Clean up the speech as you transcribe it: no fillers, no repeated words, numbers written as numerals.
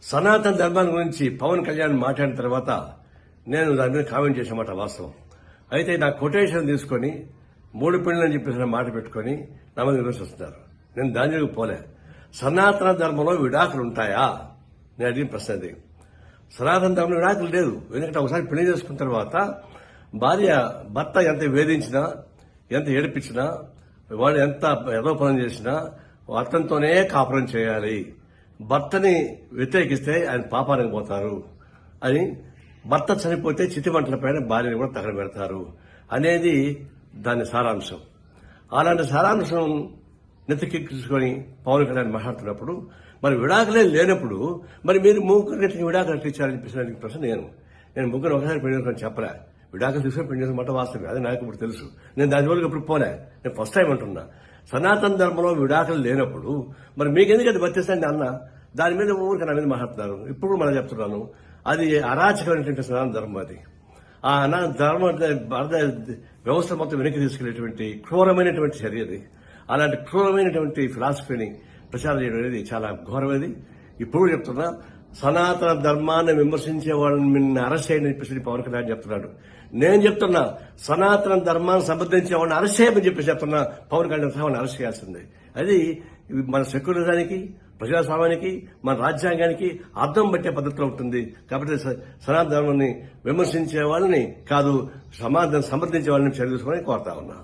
సనాతన ధర్మాన్ని గురించి పవన్ కళ్యాణ్ మాట్లాడిన తర్వాత నేను దాని మీద కామెంట్ చేసిన వాస్తవం. అయితే నా కొటేషన్ తీసుకుని 3 పెళ్లి అని చెప్పేసి మాట పెట్టుకుని నా మీద విమర్శిస్తున్నారు. నేను దాని దగ్గరకు పోలే. సనాతన ధర్మంలో విడాకులు ఉంటాయా? నేను అడిగిన ప్రశ్న అది. సనాతన ధర్మంలో విడాకులు లేదు. ఎందుకంటే ఒకసారి పెళ్లి చేసుకున్న తర్వాత భర్త ఎంత వేధించినా, ఎంత ఏడిపించినా, వాడు ఎంత యథోపనం చేసినా అతనితోనే కాపురం చేయాలి. భర్తని వ్యతిరేకిస్తే ఆయన పాపానికి పోతారు అని, భర్త చనిపోతే చితిమంటలపైన భార్యని కూడా తగలబెడతారు అనేది దాని సారాంశం. అలాంటి సారాంశం నెత్తికెక్కించుకొని పవన్ కళ్యాణ్ మాట్లాడుతున్నప్పుడు మరి విడాకులే లేనప్పుడు మరి మీరు ముగ్గురికి విడాకులు ఇచ్చారని చెప్పేసి ప్రశ్న నేను ముగ్గురు ఒకసారి పెళ్లి చేసుకొని చెప్పలే. విడాకులు తీసుకొని పెళ్లి చేసుకున్న మాట వాస్తవమే, అది నాకు ఇప్పుడు తెలుసు. నేను దాని వరకు ఇప్పుడు పోలే. నేను ఫస్ట్ టైం అంటున్నా. సనాతన ధర్మంలో విడాకులు లేనప్పుడు మరి మీకెందుకు అది వర్తిస్తాండి అన్న దాని మీద ఊరికి నా మీద మాట్లాడుతున్నారు. ఇప్పుడు మనం చెప్తున్నాను, అది అరాచకమైనటువంటి సనాతన ధర్మం. అది ఆ ధర్మ వ్యవస్థ మొత్తం వెనక్కి తీసుకెళ్లేటువంటి క్రూరమైనటువంటి చర్య అది. అలాంటి క్రూరమైనటువంటి ఫిలాసఫీని ప్రచారం చేయడం అనేది చాలా ఘోరమైనది. ఇప్పుడు చెప్తున్నా, సనాతన ధర్మాన్ని విమర్శించే వాళ్ళని నిన్న అరెస్ట్ చేయని చెప్పేసి పవన్ కళ్యాణ్ చెప్తున్నాడు. నేను చెప్తున్నా, సనాతన ధర్మాన్ని సమర్థించే వాళ్ళని అరెస్ట్ చేయమని చెప్పేసి చెప్తున్నా. పవన్ కళ్యాణ్ వాళ్ళని అరెస్ట్ చేయాల్సిందే. అది మన సెక్యులరిజానికి, ప్రజాస్వామ్యానికి, మన రాజ్యాంగానికి అర్థం పట్టే పద్ధతిలో ఉంటుంది. కాబట్టి సనాతన ధర్మాన్ని విమర్శించే వాళ్ళని కాదు, సమాజం సమర్థించే వాళ్ళని చర్య తీసుకోవాలని కోరుతా ఉన్నా.